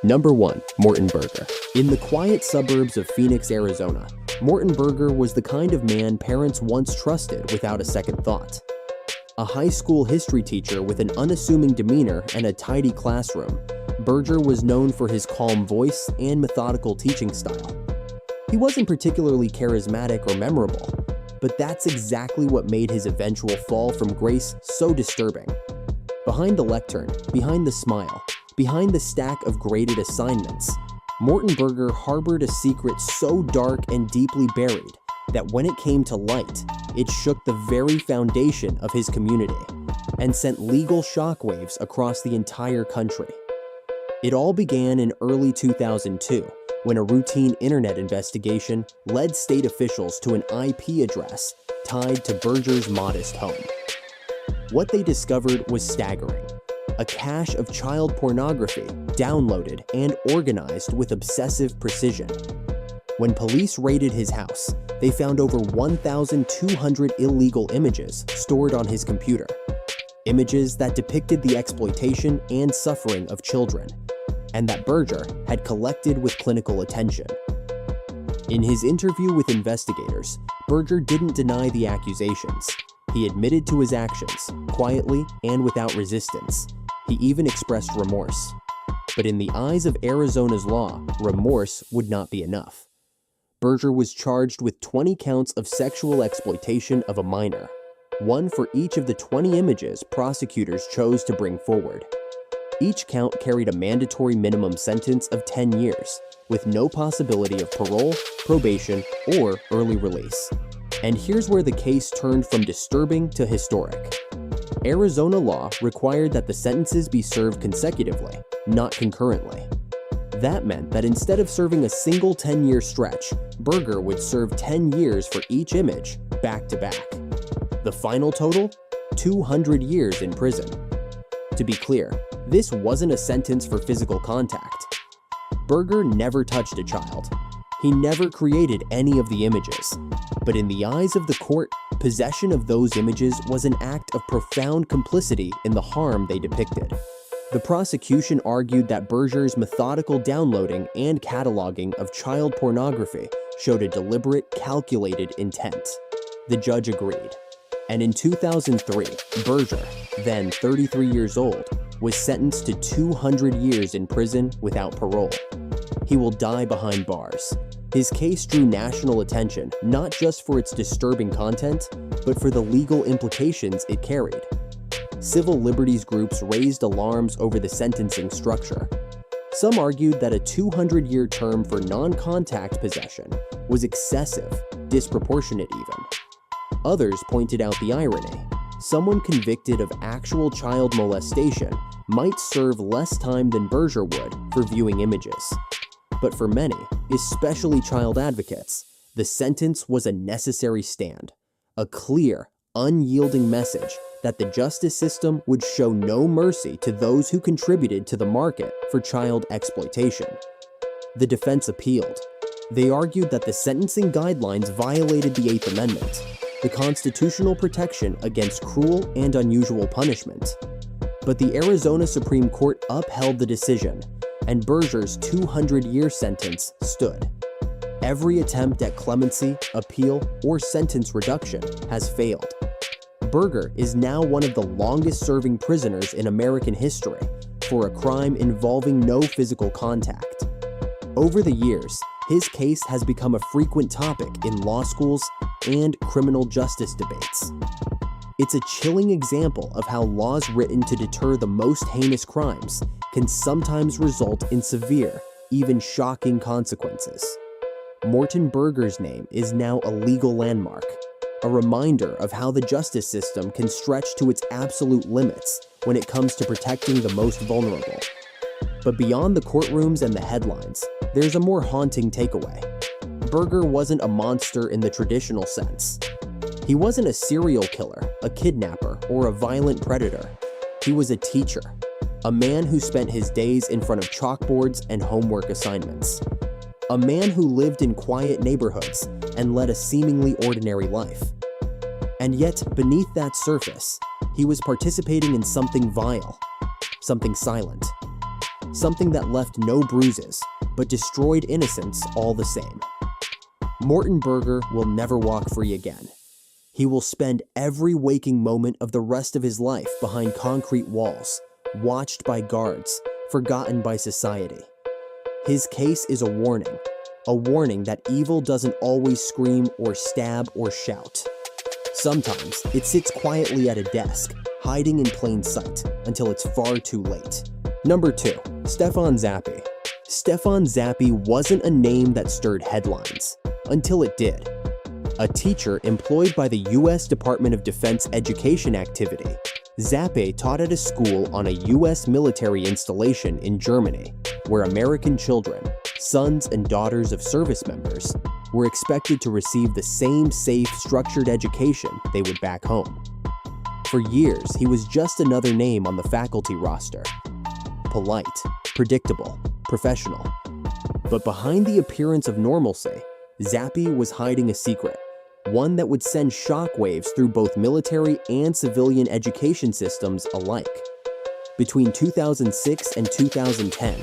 Number 1. Morton Berger. In the quiet suburbs of Phoenix, Arizona, Morton Berger was the kind of man parents once trusted without a second thought. A high school history teacher with an unassuming demeanor and a tidy classroom, Berger was known for his calm voice and methodical teaching style. He wasn't particularly charismatic or memorable, but that's exactly what made his eventual fall from grace so disturbing. Behind the lectern, behind the smile, behind the stack of graded assignments, Morton Berger harbored a secret so dark and deeply buried that when it came to light, it shook the very foundation of his community and sent legal shockwaves across the entire country. It all began in early 2002 when a routine internet investigation led state officials to an IP address tied to Berger's modest home. What they discovered was staggering: a cache of child pornography downloaded and organized with obsessive precision. When police raided his house, they found over 1,200 illegal images stored on his computer. Images that depicted the exploitation and suffering of children, and that Berger had collected with clinical attention. In his interview with investigators, Berger didn't deny the accusations. He admitted to his actions, quietly and without resistance. He even expressed remorse. But in the eyes of Arizona's law, remorse would not be enough. Berger was charged with 20 counts of sexual exploitation of a minor, one for each of the 20 images prosecutors chose to bring forward. Each count carried a mandatory minimum sentence of 10 years, with no possibility of parole, probation, or early release. And here's where the case turned from disturbing to historic. Arizona law required that the sentences be served consecutively, not concurrently. That meant that instead of serving a single 10-year stretch, Berger would serve 10 years for each image, back to back. The final total? 200 years in prison. To be clear, this wasn't a sentence for physical contact. Berger never touched a child. He never created any of the images. But in the eyes of the court, possession of those images was an act of profound complicity in the harm they depicted. The prosecution argued that Berger's methodical downloading and cataloging of child pornography showed a deliberate, calculated intent. The judge agreed. And in 2003, Berger, then 33 years old, was sentenced to 200 years in prison without parole. He will die behind bars. His case drew national attention not just for its disturbing content, but for the legal implications it carried. Civil liberties groups raised alarms over the sentencing structure. Some argued that a 200-year term for non-contact possession was excessive, disproportionate even. Others pointed out the irony. Someone convicted of actual child molestation might serve less time than Berger would for viewing images. But for many, especially child advocates, the sentence was a necessary stand, a clear, unyielding message that the justice system would show no mercy to those who contributed to the market for child exploitation. The defense appealed. They argued that the sentencing guidelines violated the Eighth Amendment, the constitutional protection against cruel and unusual punishment. But the Arizona Supreme Court upheld the decision, and Berger's 200-year sentence stood. Every attempt at clemency, appeal, or sentence reduction has failed. Berger is now one of the longest-serving prisoners in American history for a crime involving no physical contact. Over the years, his case has become a frequent topic in law schools and criminal justice debates. It's a chilling example of how laws written to deter the most heinous crimes can sometimes result in severe, even shocking consequences. Morton Berger's name is now a legal landmark, a reminder of how the justice system can stretch to its absolute limits when it comes to protecting the most vulnerable. But beyond the courtrooms and the headlines, there's a more haunting takeaway. Berger wasn't a monster in the traditional sense. He wasn't a serial killer, a kidnapper, or a violent predator. He was a teacher, a man who spent his days in front of chalkboards and homework assignments. A man who lived in quiet neighborhoods and led a seemingly ordinary life. And yet, beneath that surface, he was participating in something vile, something silent, something that left no bruises, but destroyed innocence all the same. Morton Berger will never walk free again. He will spend every waking moment of the rest of his life behind concrete walls, watched by guards, forgotten by society. His case is a warning that evil doesn't always scream or stab or shout. Sometimes it sits quietly at a desk, hiding in plain sight until it's far too late. Number 2. Stefan Zappi. Stefan Zappi wasn't a name that stirred headlines, until it did. A teacher employed by the U.S. Department of Defense education activity, Zappi taught at a school on a U.S. military installation in Germany, where American children, sons and daughters of service members, were expected to receive the same safe, structured education they would back home. For years, he was just another name on the faculty roster. Polite, predictable, professional. But behind the appearance of normalcy, Zappi was hiding a secret, one that would send shockwaves through both military and civilian education systems alike. Between 2006 and 2010,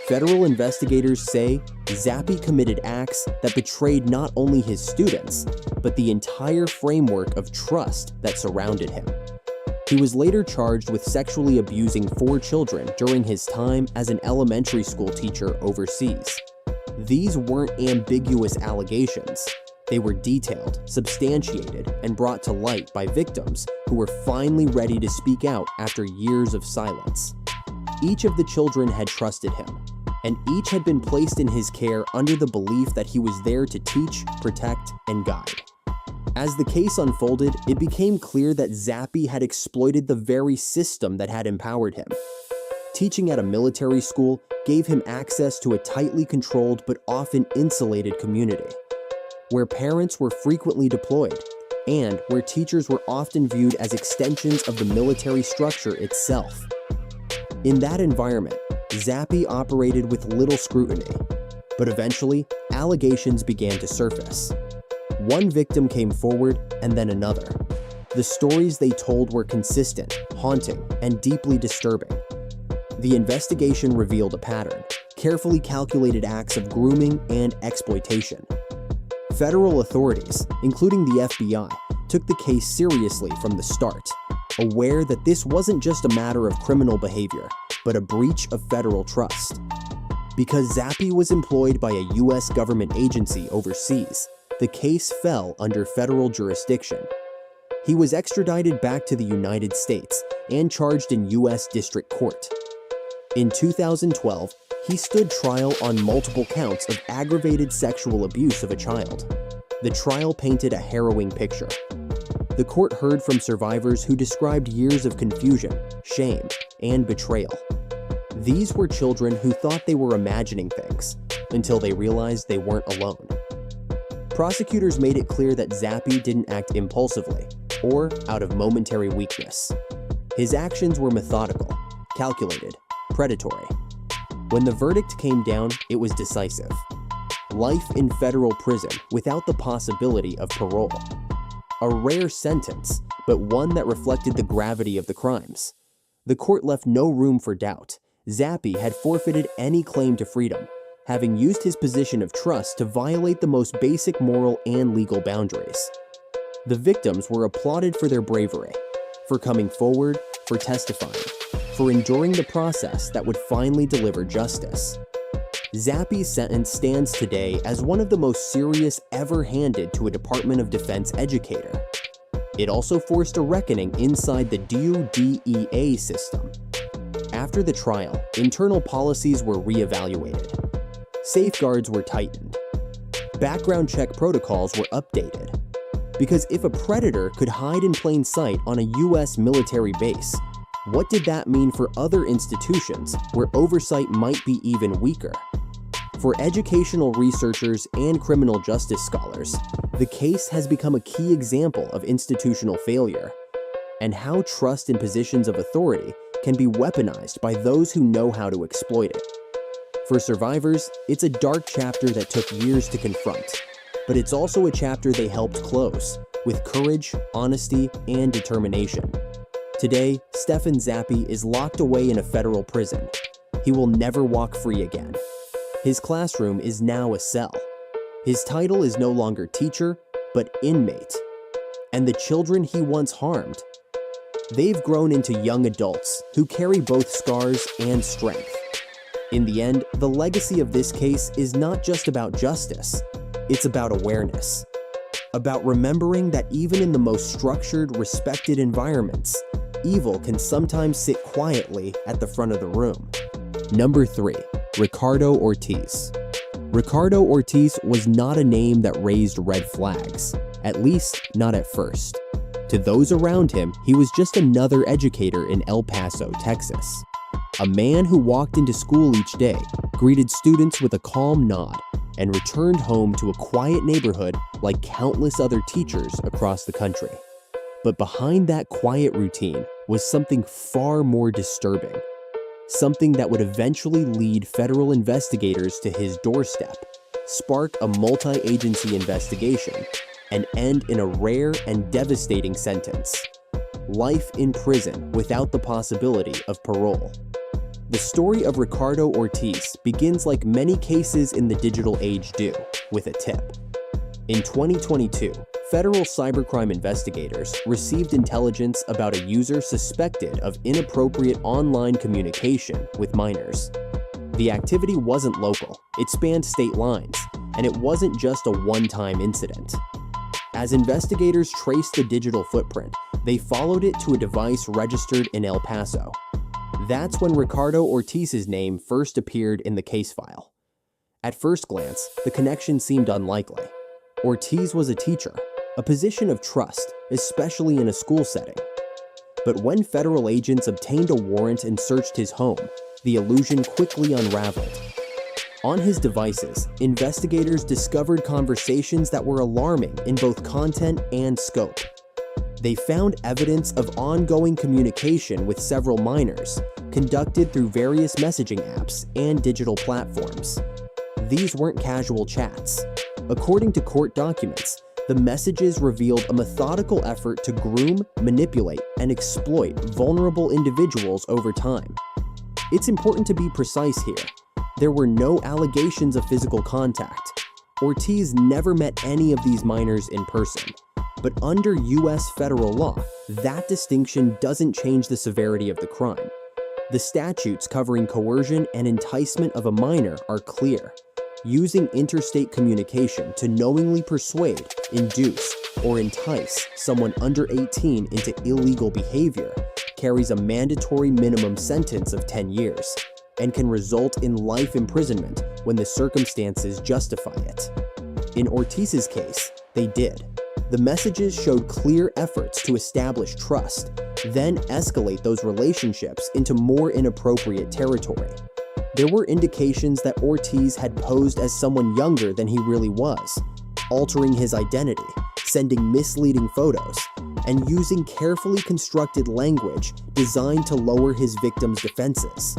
federal investigators say Zappi committed acts that betrayed not only his students, but the entire framework of trust that surrounded him. He was later charged with sexually abusing 4 children during his time as an elementary school teacher overseas. These weren't ambiguous allegations. They were detailed, substantiated, and brought to light by victims who were finally ready to speak out after years of silence. Each of the children had trusted him, and each had been placed in his care under the belief that he was there to teach, protect, and guide. As the case unfolded, it became clear that Zappi had exploited the very system that had empowered him. Teaching at a military school gave him access to a tightly controlled but often insulated community, where parents were frequently deployed, and where teachers were often viewed as extensions of the military structure itself. In that environment, Zappi operated with little scrutiny, but eventually, allegations began to surface. One victim came forward, and then another. The stories they told were consistent, haunting, and deeply disturbing. The investigation revealed a pattern, carefully calculated acts of grooming and exploitation. Federal authorities, including the FBI, took the case seriously from the start, aware that this wasn't just a matter of criminal behavior, but a breach of federal trust. Because Zappi was employed by a U.S. government agency overseas, the case fell under federal jurisdiction. He was extradited back to the United States and charged in U.S. District Court. In 2012, he stood trial on multiple counts of aggravated sexual abuse of a child. The trial painted a harrowing picture. The court heard from survivors who described years of confusion, shame, and betrayal. These were children who thought they were imagining things, until they realized they weren't alone. Prosecutors made it clear that Zappi didn't act impulsively, or out of momentary weakness. His actions were methodical, calculated, predatory. When the verdict came down, it was decisive. Life in federal prison without the possibility of parole. A rare sentence, but one that reflected the gravity of the crimes. The court left no room for doubt. Zappi had forfeited any claim to freedom, having used his position of trust to violate the most basic moral and legal boundaries. The victims were applauded for their bravery, for coming forward, for testifying, for enduring the process that would finally deliver justice. Zappi's sentence stands today as one of the most serious ever handed to a Department of Defense educator. It also forced a reckoning inside the DoDEA system. After the trial, internal policies were reevaluated. Safeguards were tightened. Background check protocols were updated. Because if a predator could hide in plain sight on a U.S. military base, what did that mean for other institutions where oversight might be even weaker? For educational researchers and criminal justice scholars, the case has become a key example of institutional failure, and how trust in positions of authority can be weaponized by those who know how to exploit it. For survivors, it's a dark chapter that took years to confront, but it's also a chapter they helped close, with courage, honesty, and determination. Today, Stefan Zappi is locked away in a federal prison, he will never walk free again. His classroom is now a cell. His title is no longer teacher, but inmate. And the children he once harmed, they've grown into young adults who carry both scars and strength. In the end, the legacy of this case is not just about justice, it's about awareness. About remembering that even in the most structured, respected environments, evil can sometimes sit quietly at the front of the room. Number 3. Ricardo Ortiz. Ricardo Ortiz was not a name that raised red flags, at least not at first. To those around him, he was just another educator in El Paso, Texas. A man who walked into school each day, greeted students with a calm nod, and returned home to a quiet neighborhood like countless other teachers across the country. But behind that quiet routine was something far more disturbing. Something that would eventually lead federal investigators to his doorstep, spark a multi-agency investigation, and end in a rare and devastating sentence: life in prison without the possibility of parole. The story of Ricardo Ortiz begins like many cases in the digital age do, with a tip. In 2022, federal cybercrime investigators received intelligence about a user suspected of inappropriate online communication with minors. The activity wasn't local, it spanned state lines, and it wasn't just a one-time incident. As investigators traced the digital footprint, they followed it to a device registered in El Paso. That's when Ricardo Ortiz's name first appeared in the case file. At first glance, the connection seemed unlikely. Ortiz was a teacher, a position of trust, especially in a school setting. But when federal agents obtained a warrant and searched his home, the illusion quickly unraveled. On his devices, investigators discovered conversations that were alarming in both content and scope. They found evidence of ongoing communication with several minors, conducted through various messaging apps and digital platforms. These weren't casual chats. According to court documents, the messages revealed a methodical effort to groom, manipulate, and exploit vulnerable individuals over time. It's important to be precise here. There were no allegations of physical contact. Ortiz never met any of these minors in person. But under U.S. federal law, that distinction doesn't change the severity of the crime. The statutes covering coercion and enticement of a minor are clear. Using interstate communication to knowingly persuade, induce, or entice someone under 18 into illegal behavior carries a mandatory minimum sentence of 10 years and can result in life imprisonment when the circumstances justify it. In Ortiz's case, they did. The messages showed clear efforts to establish trust, then escalate those relationships into more inappropriate territory. There were indications that Ortiz had posed as someone younger than he really was, altering his identity, sending misleading photos, and using carefully constructed language designed to lower his victims' defenses.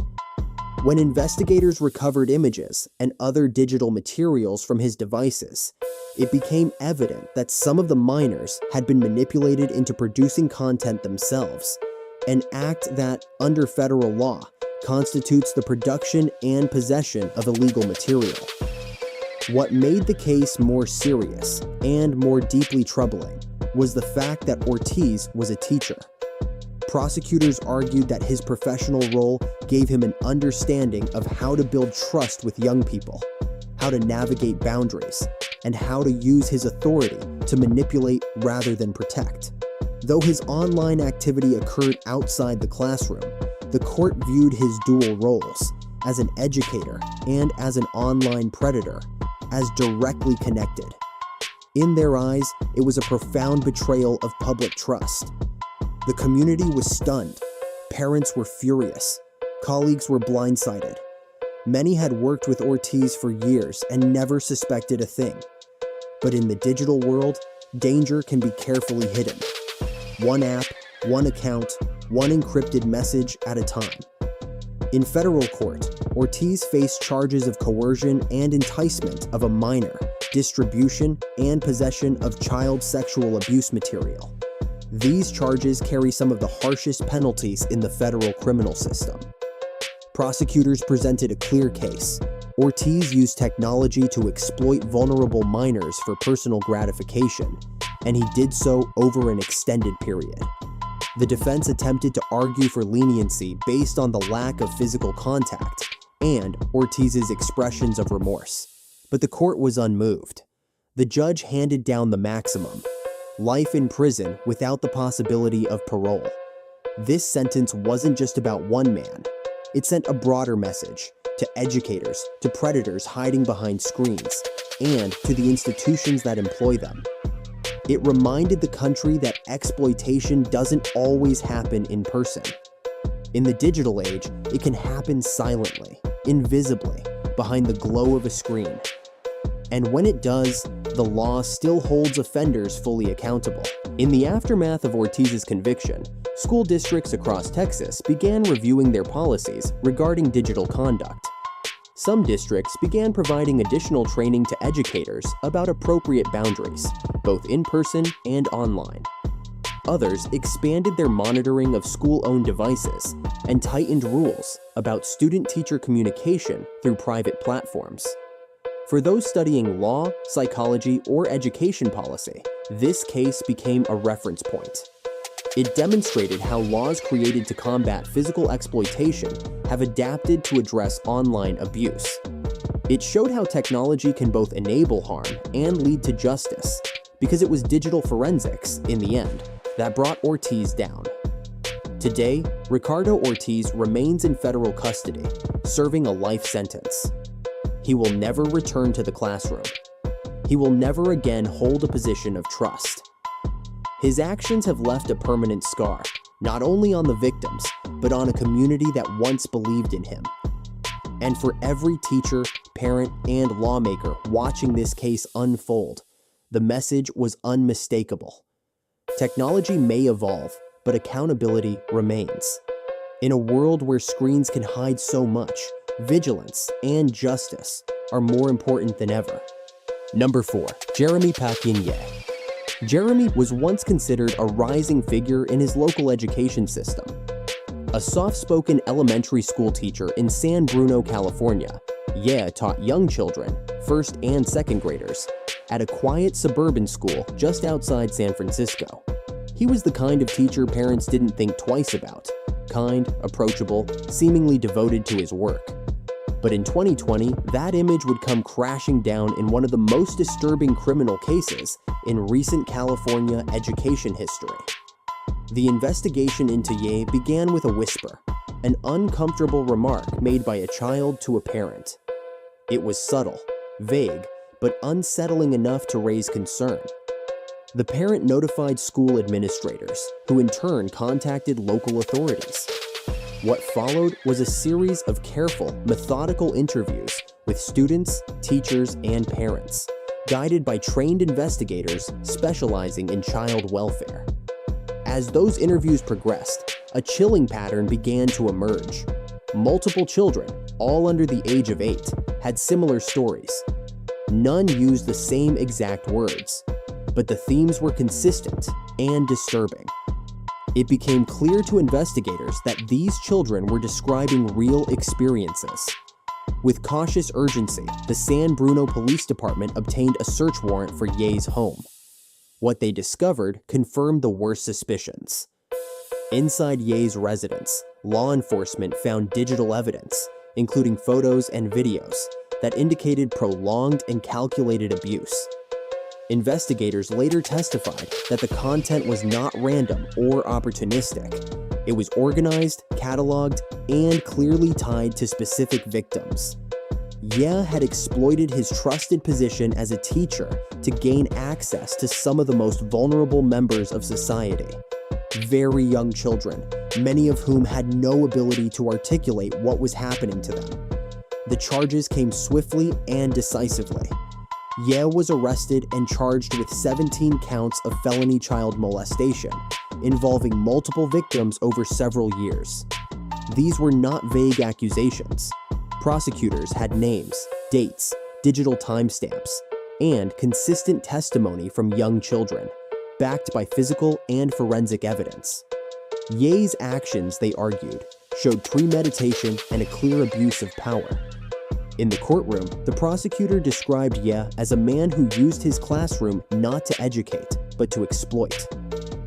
When investigators recovered images and other digital materials from his devices, it became evident that some of the minors had been manipulated into producing content themselves, an act that, under federal law, constitutes the production and possession of illegal material. What made the case more serious and more deeply troubling was the fact that Ortiz was a teacher. Prosecutors argued that his professional role gave him an understanding of how to build trust with young people, how to navigate boundaries, and how to use his authority to manipulate rather than protect. Though his online activity occurred outside the classroom, the court viewed his dual roles, as an educator and as an online predator, as directly connected. In their eyes, it was a profound betrayal of public trust. The community was stunned. Parents were furious. Colleagues were blindsided. Many had worked with Ortiz for years and never suspected a thing. But in the digital world, danger can be carefully hidden. One app, one account, one encrypted message at a time. In federal court, Ortiz faced charges of coercion and enticement of a minor, distribution and possession of child sexual abuse material. These charges carry some of the harshest penalties in the federal criminal system. Prosecutors presented a clear case. Ortiz used technology to exploit vulnerable minors for personal gratification, and he did so over an extended period. The defense attempted to argue for leniency based on the lack of physical contact and Ortiz's expressions of remorse, but the court was unmoved. The judge handed down the maximum: life in prison without the possibility of parole. This sentence wasn't just about one man. It sent a broader message to educators, to predators hiding behind screens, and to the institutions that employ them. It reminded the country that exploitation doesn't always happen in person. In the digital age, it can happen silently, invisibly, behind the glow of a screen. And when it does, the law still holds offenders fully accountable. In the aftermath of Ortiz's conviction, school districts across Texas began reviewing their policies regarding digital conduct. Some districts began providing additional training to educators about appropriate boundaries, both in person and online. Others expanded their monitoring of school-owned devices and tightened rules about student-teacher communication through private platforms. For those studying law, psychology, or education policy, this case became a reference point. It demonstrated how laws created to combat physical exploitation have adapted to address online abuse. It showed how technology can both enable harm and lead to justice, because it was digital forensics, in the end, that brought Ortiz down. Today, Ricardo Ortiz remains in federal custody, serving a life sentence. He will never return to the classroom. He will never again hold a position of trust. His actions have left a permanent scar, not only on the victims, but on a community that once believed in him. And for every teacher, parent, and lawmaker watching this case unfold, the message was unmistakable. Technology may evolve, but accountability remains. In a world where screens can hide so much, vigilance and justice are more important than ever. Number 4. Jeremy Paquin-Ye. Jeremy was once considered a rising figure in his local education system. A soft-spoken elementary school teacher in San Bruno, California, Ye taught young children, first and second graders, at a quiet suburban school just outside San Francisco. He was the kind of teacher parents didn't think twice about: kind, approachable, seemingly devoted to his work. But in 2020, that image would come crashing down in one of the most disturbing criminal cases in recent California education history. The investigation into Ye began with a whisper, an uncomfortable remark made by a child to a parent. It was subtle, vague, but unsettling enough to raise concern. The parent notified school administrators, who in turn contacted local authorities. What followed was a series of careful, methodical interviews with students, teachers, and parents, guided by trained investigators specializing in child welfare. As those interviews progressed, a chilling pattern began to emerge. Multiple children, all under the age of 8, had similar stories. None used the same exact words, but the themes were consistent and disturbing. It became clear to investigators that these children were describing real experiences. With cautious urgency, the San Bruno Police Department obtained a search warrant for Ye's home. What they discovered confirmed the worst suspicions. Inside Ye's residence, law enforcement found digital evidence, including photos and videos, that indicated prolonged and calculated abuse. Investigators later testified that the content was not random or opportunistic. It was organized, cataloged, and clearly tied to specific victims. Ye had exploited his trusted position as a teacher to gain access to some of the most vulnerable members of society. Very young children, many of whom had no ability to articulate what was happening to them. The charges came swiftly and decisively. Ye was arrested and charged with 17 counts of felony child molestation, involving multiple victims over several years. These were not vague accusations. Prosecutors had names, dates, digital timestamps, and consistent testimony from young children, backed by physical and forensic evidence. Ye's actions, they argued, showed premeditation and a clear abuse of power. In the courtroom, the prosecutor described Ye as a man who used his classroom not to educate, but to exploit.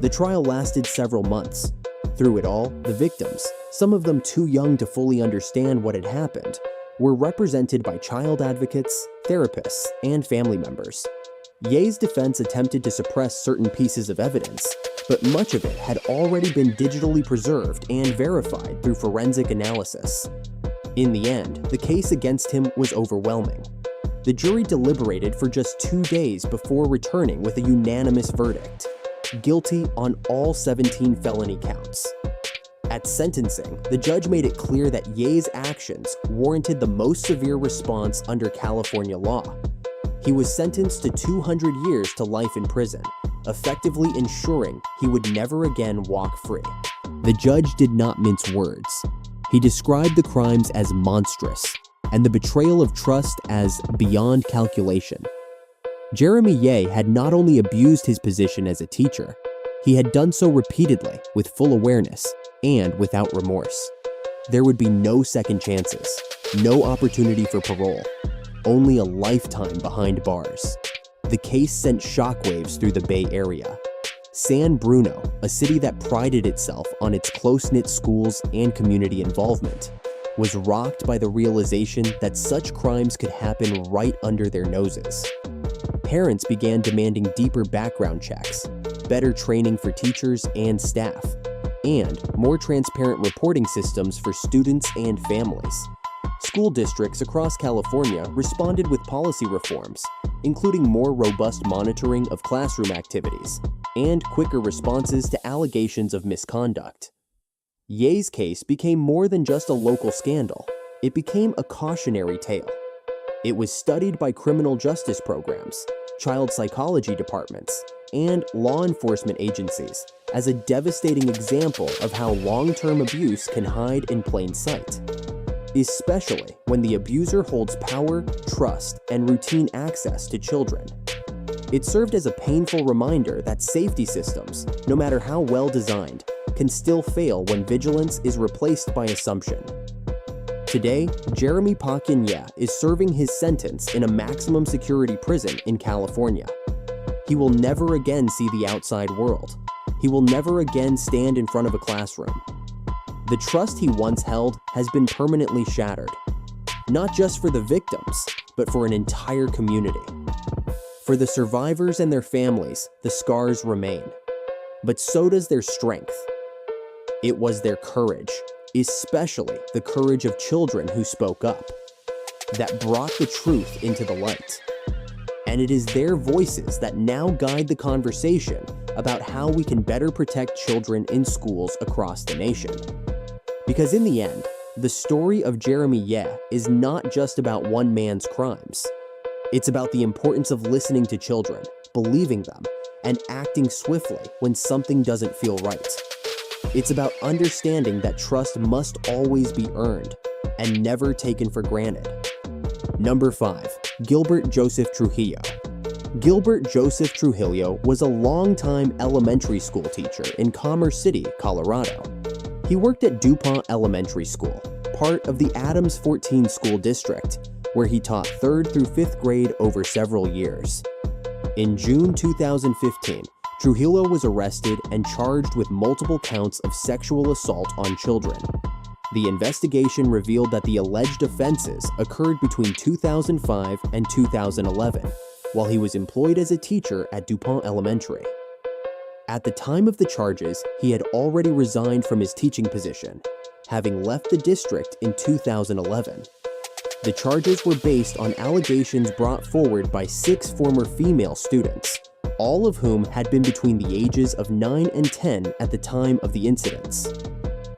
The trial lasted several months. Through it all, the victims, some of them too young to fully understand what had happened, were represented by child advocates, therapists, and family members. Ye's defense attempted to suppress certain pieces of evidence, but much of it had already been digitally preserved and verified through forensic analysis. In the end, the case against him was overwhelming. The jury deliberated for just 2 days before returning with a unanimous verdict: guilty on all 17 felony counts. At sentencing, the judge made it clear that Ye's actions warranted the most severe response under California law. He was sentenced to 200 years to life in prison, effectively ensuring he would never again walk free. The judge did not mince words. He described the crimes as monstrous and the betrayal of trust as beyond calculation. Jeremy Ye had not only abused his position as a teacher, he had done so repeatedly with full awareness and without remorse. There would be no second chances, no opportunity for parole, only a lifetime behind bars. The case sent shockwaves through the Bay Area. San Bruno, a city that prided itself on its close-knit schools and community involvement, was rocked by the realization that such crimes could happen right under their noses. Parents began demanding deeper background checks, better training for teachers and staff, and more transparent reporting systems for students and families. School districts across California responded with policy reforms, including more robust monitoring of classroom activities and quicker responses to allegations of misconduct. Ye's case became more than just a local scandal. It became a cautionary tale. It was studied by criminal justice programs, child psychology departments, and law enforcement agencies as a devastating example of how long-term abuse can hide in plain sight, especially when the abuser holds power, trust, and routine access to children. It served as a painful reminder that safety systems, no matter how well designed, can still fail when vigilance is replaced by assumption. Today, Jeremy Paquin Ye is serving his sentence in a maximum security prison in California. He will never again see the outside world. He will never again stand in front of a classroom. The trust he once held has been permanently shattered, not just for the victims, but for an entire community. For the survivors and their families, the scars remain, but so does their strength. It was their courage, especially the courage of children who spoke up, that brought the truth into the light. And it is their voices that now guide the conversation about how we can better protect children in schools across the nation. Because in the end, the story of Jeremy Ye is not just about one man's crimes. It's about the importance of listening to children, believing them, and acting swiftly when something doesn't feel right. It's about understanding that trust must always be earned and never taken for granted. Number 5. Gilbert Joseph Trujillo. Gilbert Joseph Trujillo was a longtime elementary school teacher in Commerce City, Colorado. He worked at DuPont Elementary School, part of the Adams 14 School District, where he taught 3rd through 5th grade over several years. In June 2015, Trujillo was arrested and charged with multiple counts of sexual assault on children. The investigation revealed that the alleged offenses occurred between 2005 and 2011, while he was employed as a teacher at DuPont Elementary. At the time of the charges, he had already resigned from his teaching position, having left the district in 2011. The charges were based on allegations brought forward by 6 former female students, all of whom had been between the ages of 9 and 10 at the time of the incidents.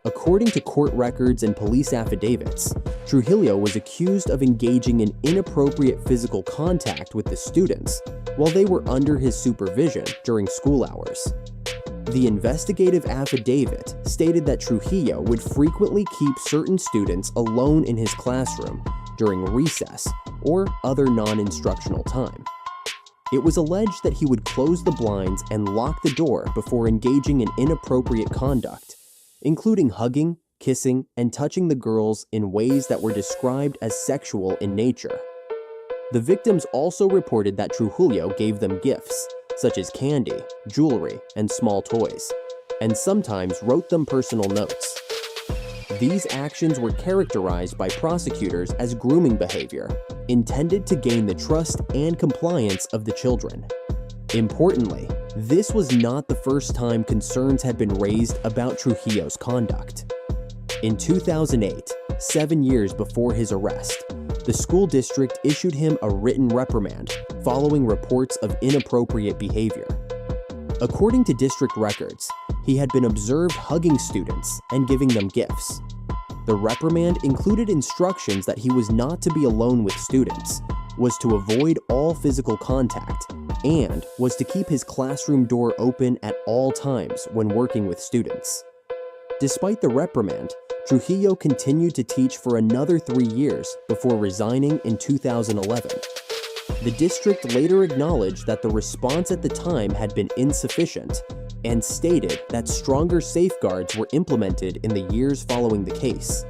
According to court records and police affidavits, Trujillo was accused of engaging in inappropriate physical contact with the students while they were under his supervision during school hours. The investigative affidavit stated that Trujillo would frequently keep certain students alone in his classroom during recess or other non-instructional time. It was alleged that he would close the blinds and lock the door before engaging in inappropriate conduct, including hugging, kissing, and touching the girls in ways that were described as sexual in nature. The victims also reported that Trujillo gave them gifts, such as candy, jewelry, and small toys, and sometimes wrote them personal notes. These actions were characterized by prosecutors as grooming behavior, intended to gain the trust and compliance of the children. Importantly, this was not the first time concerns had been raised about Trujillo's conduct. In 2008, 7 years before his arrest, the school district issued him a written reprimand following reports of inappropriate behavior. According to district records, he had been observed hugging students and giving them gifts. The reprimand included instructions that he was not to be alone with students, was to avoid all physical contact, and was to keep his classroom door open at all times when working with students. Despite the reprimand, Trujillo continued to teach for another 3 years before resigning in 2011. The district later acknowledged that the response at the time had been insufficient and stated that stronger safeguards were implemented in the years following the case.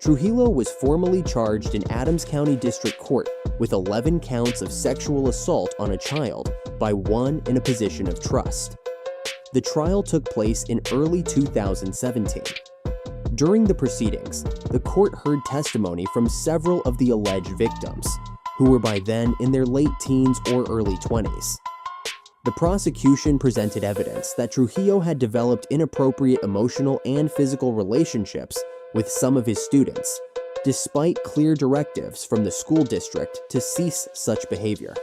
Trujillo was formally charged in Adams County District Court with 11 counts of sexual assault on a child by one in a position of trust. The trial took place in early 2017. During the proceedings, the court heard testimony from several of the alleged victims, who were by then in their late teens or early 20s. The prosecution presented evidence that Trujillo had developed inappropriate emotional and physical relationships with some of his students, despite clear directives from the school district to cease such behavior.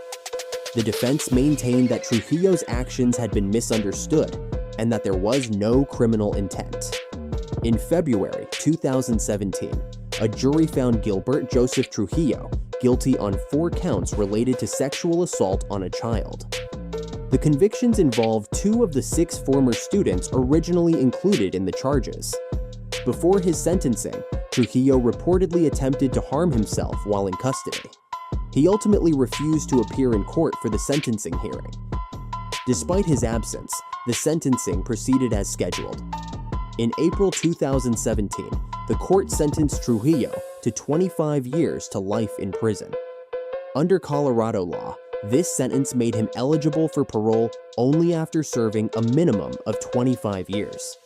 The defense maintained that Trujillo's actions had been misunderstood and that there was no criminal intent. In February 2017, a jury found Gilbert Joseph Trujillo guilty on 4 counts related to sexual assault on a child. The convictions involved 2 of the 6 former students originally included in the charges. Before his sentencing, Trujillo reportedly attempted to harm himself while in custody. He ultimately refused to appear in court for the sentencing hearing. Despite his absence, the sentencing proceeded as scheduled. In April 2017, the court sentenced Trujillo to 25 years to life in prison. Under Colorado law, this sentence made him eligible for parole only after serving a minimum of 25 years.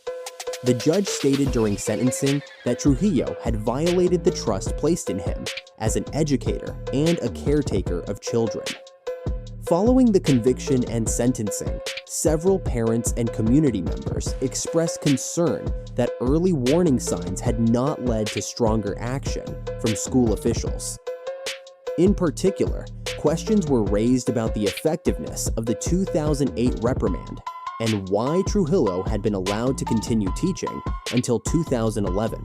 The judge stated during sentencing that Trujillo had violated the trust placed in him as an educator and a caretaker of children. Following the conviction and sentencing, several parents and community members expressed concern that early warning signs had not led to stronger action from school officials. In particular, questions were raised about the effectiveness of the 2008 reprimand and why Trujillo had been allowed to continue teaching until 2011.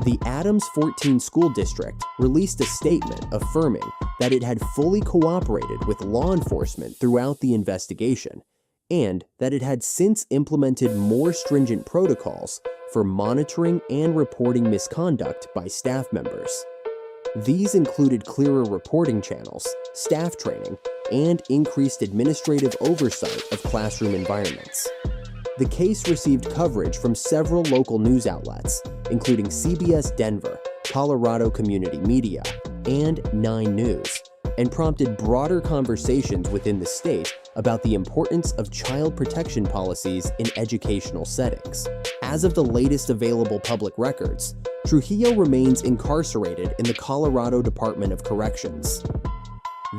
The Adams 14 School District released a statement affirming that it had fully cooperated with law enforcement throughout the investigation and that it had since implemented more stringent protocols for monitoring and reporting misconduct by staff members. These included clearer reporting channels, staff training, and increased administrative oversight of classroom environments. The case received coverage from several local news outlets, including CBS Denver, Colorado Community Media, and 9 News, and prompted broader conversations within the state about the importance of child protection policies in educational settings. As of the latest available public records, Trujillo remains incarcerated in the Colorado Department of Corrections.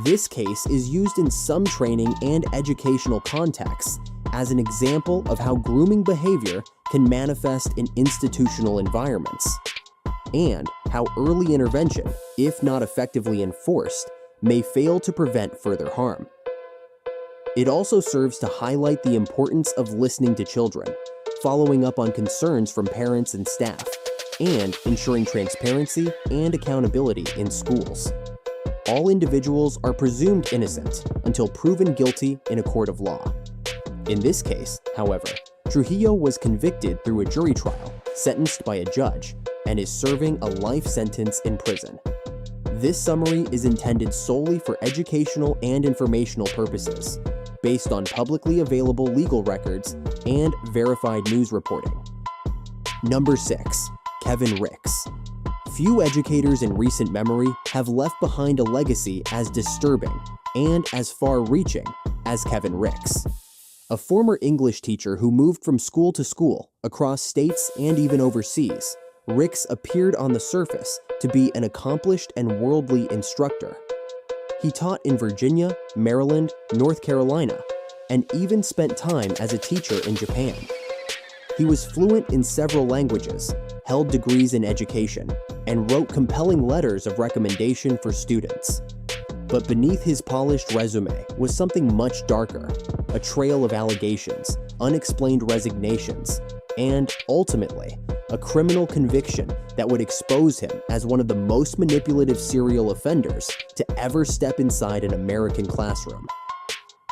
This case is used in some training and educational contexts as an example of how grooming behavior can manifest in institutional environments, and how early intervention, if not effectively enforced, may fail to prevent further harm. It also serves to highlight the importance of listening to children, following up on concerns from parents and staff, and ensuring transparency and accountability in schools. All individuals are presumed innocent until proven guilty in a court of law. In this case, however, Trujillo was convicted through a jury trial, sentenced by a judge, and is serving a life sentence in prison. This summary is intended solely for educational and informational purposes, based on publicly available legal records and verified news reporting. Number 6. Kevin Ricks. Few educators in recent memory have left behind a legacy as disturbing and as far-reaching as Kevin Ricks. A former English teacher who moved from school to school, across states and even overseas, Ricks appeared on the surface to be an accomplished and worldly instructor. He taught in Virginia, Maryland, North Carolina, and even spent time as a teacher in Japan. He was fluent in several languages, held degrees in education, and wrote compelling letters of recommendation for students. But beneath his polished resume was something much darker, a trail of allegations, unexplained resignations, and, ultimately, a criminal conviction that would expose him as one of the most manipulative serial offenders to ever step inside an American classroom.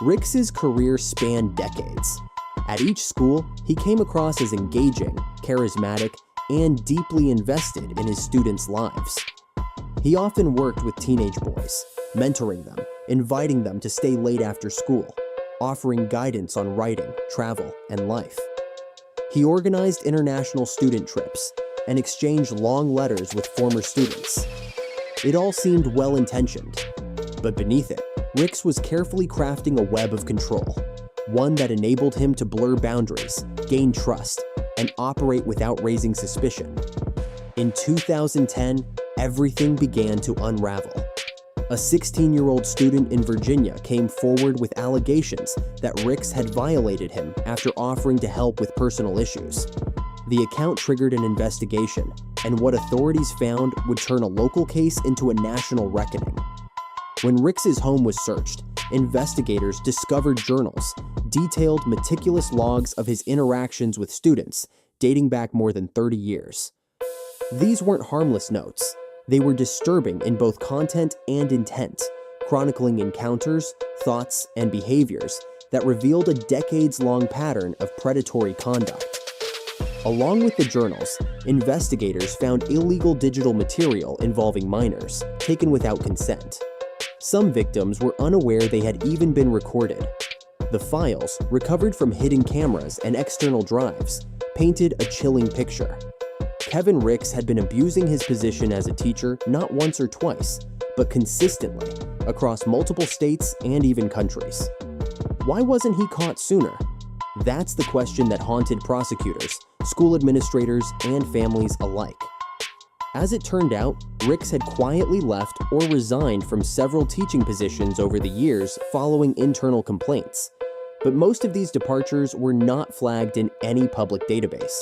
Ricks's career spanned decades. At each school, he came across as engaging, charismatic, and deeply invested in his students' lives. He often worked with teenage boys, mentoring them, inviting them to stay late after school, offering guidance on writing, travel, and life. He organized international student trips and exchanged long letters with former students. It all seemed well-intentioned, but beneath it, Ricks was carefully crafting a web of control, one that enabled him to blur boundaries, gain trust, and operate without raising suspicion. In 2010, everything began to unravel. A 16-year-old student in Virginia came forward with allegations that Ricks had violated him after offering to help with personal issues. The account triggered an investigation, and what authorities found would turn a local case into a national reckoning. When Ricks's home was searched, investigators discovered journals, detailed meticulous logs of his interactions with students dating back more than 30 years. These weren't harmless notes. They were disturbing in both content and intent, chronicling encounters, thoughts, and behaviors that revealed a decades-long pattern of predatory conduct. Along with the journals, investigators found illegal digital material involving minors, taken without consent. Some victims were unaware they had even been recorded. The files, recovered from hidden cameras and external drives, painted a chilling picture. Kevin Ricks had been abusing his position as a teacher not once or twice, but consistently, across multiple states and even countries. Why wasn't he caught sooner? That's the question that haunted prosecutors, school administrators, and families alike. As it turned out, Ricks had quietly left or resigned from several teaching positions over the years following internal complaints. But most of these departures were not flagged in any public database.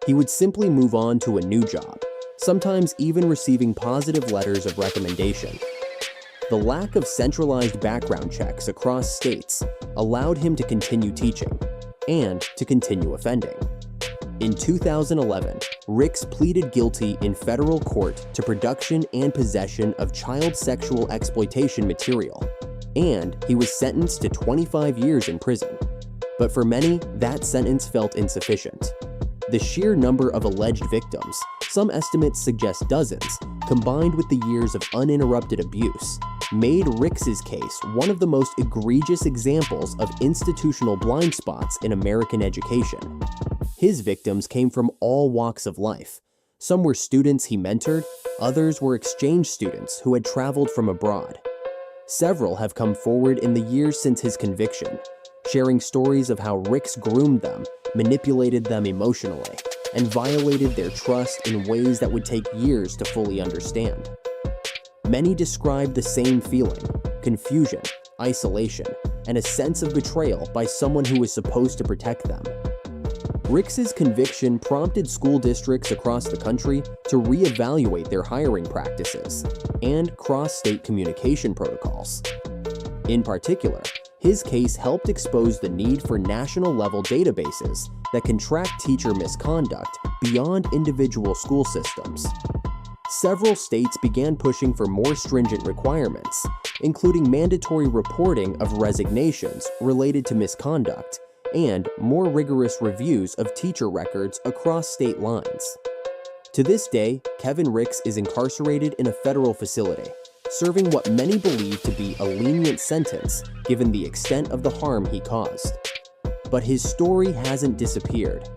He would simply move on to a new job, sometimes even receiving positive letters of recommendation. The lack of centralized background checks across states allowed him to continue teaching and to continue offending. In 2011, Ricks pleaded guilty in federal court to production and possession of child sexual exploitation material, and he was sentenced to 25 years in prison. But for many, that sentence felt insufficient. The sheer number of alleged victims, some estimates suggest dozens, combined with the years of uninterrupted abuse, made Ricks's case one of the most egregious examples of institutional blind spots in American education. His victims came from all walks of life. Some were students he mentored, others were exchange students who had traveled from abroad. Several have come forward in the years since his conviction, sharing stories of how Ricks groomed them, manipulated them emotionally, and violated their trust in ways that would take years to fully understand. Many describe the same feeling: confusion, isolation, and a sense of betrayal by someone who was supposed to protect them. Ricks's conviction prompted school districts across the country to reevaluate their hiring practices and cross-state communication protocols. In particular, his case helped expose the need for national-level databases that can track teacher misconduct beyond individual school systems. Several states began pushing for more stringent requirements, including mandatory reporting of resignations related to misconduct and more rigorous reviews of teacher records across state lines. To this day, Kevin Ricks is incarcerated in a federal facility, serving what many believe to be a lenient sentence given the extent of the harm he caused. But his story hasn't disappeared.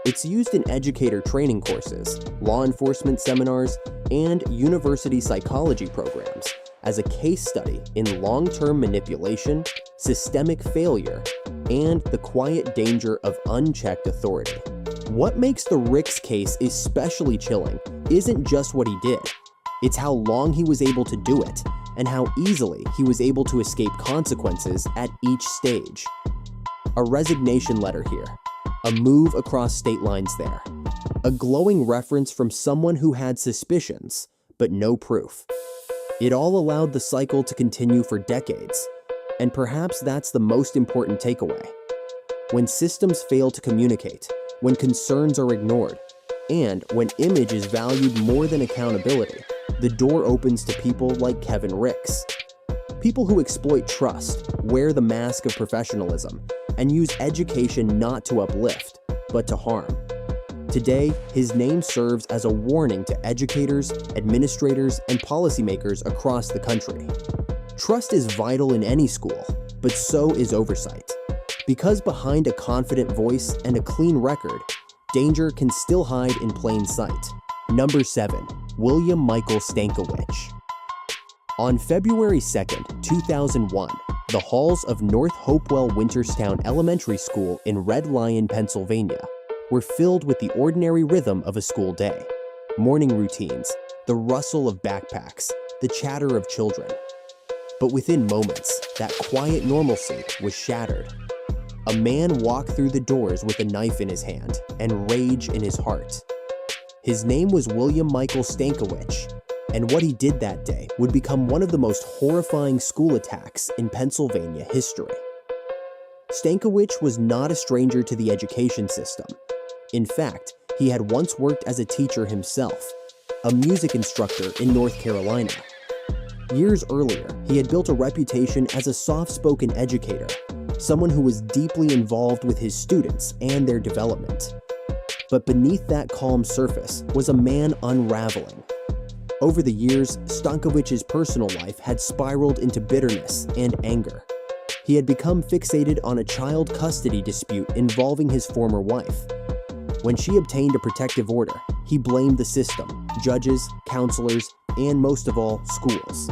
It's used in educator training courses, law enforcement seminars, and university psychology programs as a case study in long-term manipulation, systemic failure, and the quiet danger of unchecked authority. What makes the Ricks case especially chilling isn't just what he did, it's how long he was able to do it, and how easily he was able to escape consequences at each stage. A resignation letter here, a move across state lines there, a glowing reference from someone who had suspicions, but no proof. It all allowed the cycle to continue for decades, and perhaps that's the most important takeaway. When systems fail to communicate, when concerns are ignored, and when image is valued more than accountability, the door opens to people like Kevin Ricks. People who exploit trust, wear the mask of professionalism, and use education not to uplift, but to harm. Today, his name serves as a warning to educators, administrators, and policymakers across the country. Trust is vital in any school, but so is oversight. Because behind a confident voice and a clean record, danger can still hide in plain sight. Number 7. William Michael Stankewicz. On February 2, 2001, the halls of North Hopewell Winterstown Elementary School in Red Lion, Pennsylvania, were filled with the ordinary rhythm of a school day. Morning routines, the rustle of backpacks, the chatter of children. But within moments, that quiet normalcy was shattered. A man walked through the doors with a knife in his hand and rage in his heart. His name was William Michael Stankewicz, and what he did that day would become one of the most horrifying school attacks in Pennsylvania history. Stankewicz was not a stranger to the education system. In fact, he had once worked as a teacher himself, a music instructor in North Carolina. Years earlier, he had built a reputation as a soft-spoken educator, someone who was deeply involved with his students and their development. But beneath that calm surface was a man unraveling. Over the years, Stankewicz's personal life had spiraled into bitterness and anger. He had become fixated on a child custody dispute involving his former wife. When she obtained a protective order, he blamed the system, judges, counselors, and most of all, schools.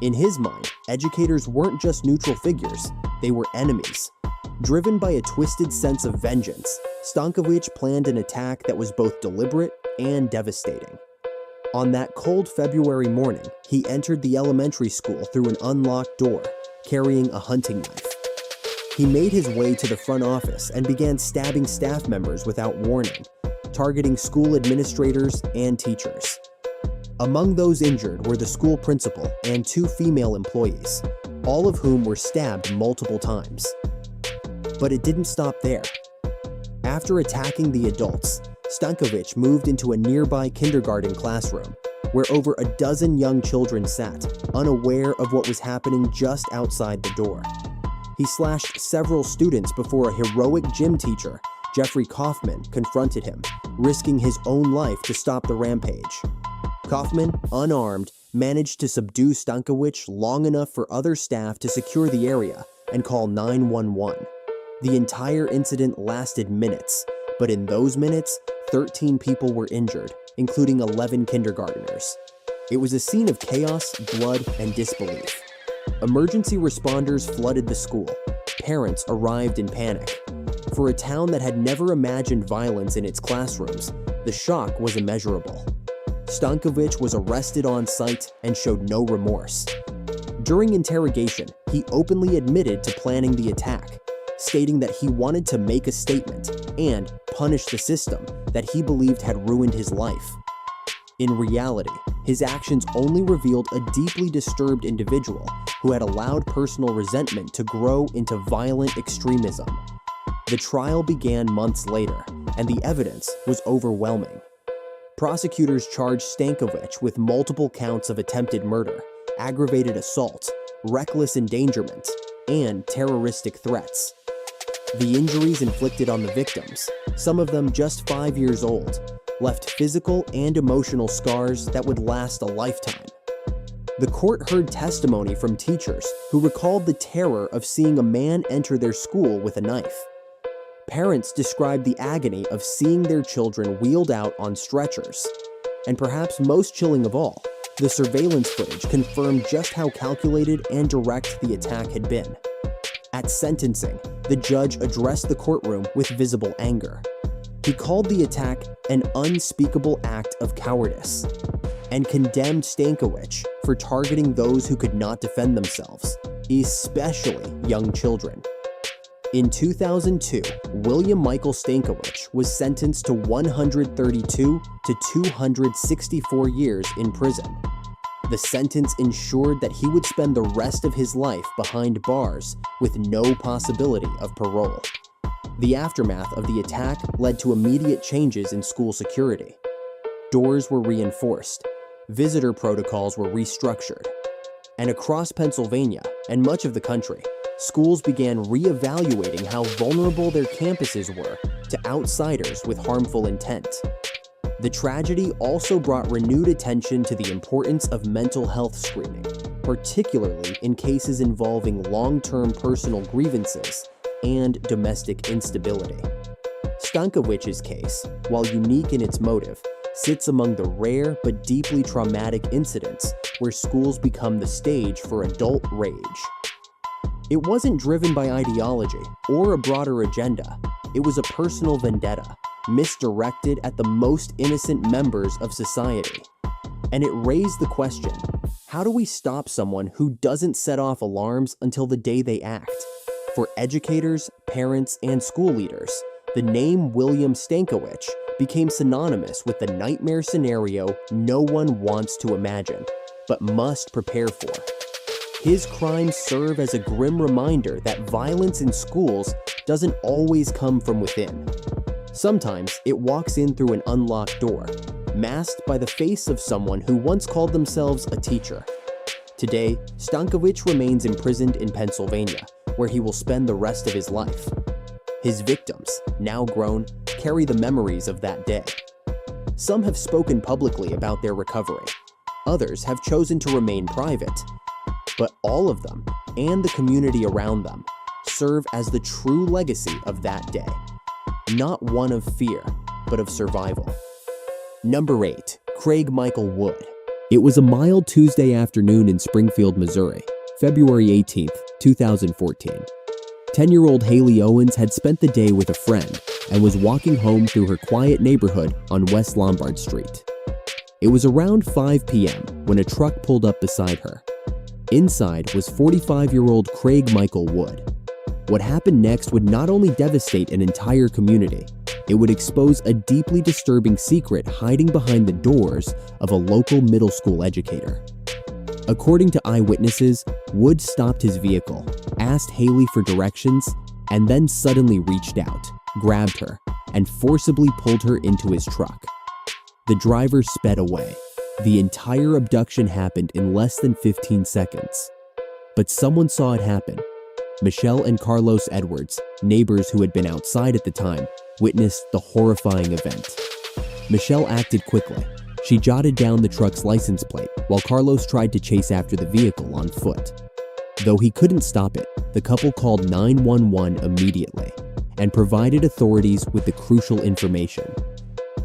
In his mind, educators weren't just neutral figures, they were enemies. Driven by a twisted sense of vengeance, Stankewicz planned an attack that was both deliberate and devastating. On that cold February morning, he entered the elementary school through an unlocked door, carrying a hunting knife. He made his way to the front office and began stabbing staff members without warning, targeting school administrators and teachers. Among those injured were the school principal and 2 female employees, all of whom were stabbed multiple times. But it didn't stop there. After attacking the adults, Stankewicz moved into a nearby kindergarten classroom, where over a dozen young children sat, unaware of what was happening just outside the door. He slashed several students before a heroic gym teacher, Jeffrey Kaufman, confronted him, risking his own life to stop the rampage. Kaufman, unarmed, managed to subdue Stankewicz long enough for other staff to secure the area and call 911. The entire incident lasted minutes, but in those minutes, 13 people were injured, including 11 kindergartners. It was a scene of chaos, blood, and disbelief. Emergency responders flooded the school. Parents arrived in panic. For a town that had never imagined violence in its classrooms, the shock was immeasurable. Stankewicz was arrested on site and showed no remorse. During interrogation, he openly admitted to planning the attack, stating that he wanted to make a statement and punish the system that he believed had ruined his life. In reality, his actions only revealed a deeply disturbed individual who had allowed personal resentment to grow into violent extremism. The trial began months later, and the evidence was overwhelming. Prosecutors charged Stankewicz with multiple counts of attempted murder, aggravated assault, reckless endangerment, and terroristic threats. The injuries inflicted on the victims, some of them just 5 years old, left physical and emotional scars that would last a lifetime. The court heard testimony from teachers who recalled the terror of seeing a man enter their school with a knife. Parents described the agony of seeing their children wheeled out on stretchers. And perhaps most chilling of all, the surveillance footage confirmed just how calculated and direct the attack had been. At sentencing, the judge addressed the courtroom with visible anger. He called the attack an unspeakable act of cowardice and condemned Stankewicz for targeting those who could not defend themselves, especially young children. In 2002, William Michael Stankewicz was sentenced to 132 to 264 years in prison. The sentence ensured that he would spend the rest of his life behind bars with no possibility of parole. The aftermath of the attack led to immediate changes in school security. Doors were reinforced, visitor protocols were restructured, and across Pennsylvania and much of the country, schools began re-evaluating how vulnerable their campuses were to outsiders with harmful intent. The tragedy also brought renewed attention to the importance of mental health screening, particularly in cases involving long-term personal grievances and domestic instability. Stankewicz's case, while unique in its motive, sits among the rare but deeply traumatic incidents where schools become the stage for adult rage. It wasn't driven by ideology or a broader agenda. It was a personal vendetta, misdirected at the most innocent members of society. And it raised the question, how do we stop someone who doesn't set off alarms until the day they act? For educators, parents, and school leaders, the name William Stankewicz became synonymous with the nightmare scenario no one wants to imagine, but must prepare for. His crimes serve as a grim reminder that violence in schools doesn't always come from within. Sometimes it walks in through an unlocked door, masked by the face of someone who once called themselves a teacher. Today, Stankewicz remains imprisoned in Pennsylvania, where he will spend the rest of his life. His victims, now grown, carry the memories of that day. Some have spoken publicly about their recovery. Others have chosen to remain private. But all of them, and the community around them, serve as the true legacy of that day. Not one of fear, but of survival. Number 8. Craig Michael Wood. It was a mild Tuesday afternoon in Springfield, Missouri, February 18, 2014. 10-year-old Haley Owens had spent the day with a friend and was walking home through her quiet neighborhood on West Lombard Street. It was around 5 p.m. when a truck pulled up beside her. Inside was 45-year-old Craig Michael Wood. What happened next would not only devastate an entire community, it would expose a deeply disturbing secret hiding behind the doors of a local middle school educator. According to eyewitnesses, Wood stopped his vehicle, asked Haley for directions, and then suddenly reached out, grabbed her, and forcibly pulled her into his truck. The driver sped away. The entire abduction happened in less than 15 seconds. But someone saw it happen. Michelle and Carlos Edwards, neighbors who had been outside at the time, witnessed the horrifying event. Michelle acted quickly. She jotted down the truck's license plate while Carlos tried to chase after the vehicle on foot. Though he couldn't stop it, the couple called 911 immediately and provided authorities with the crucial information: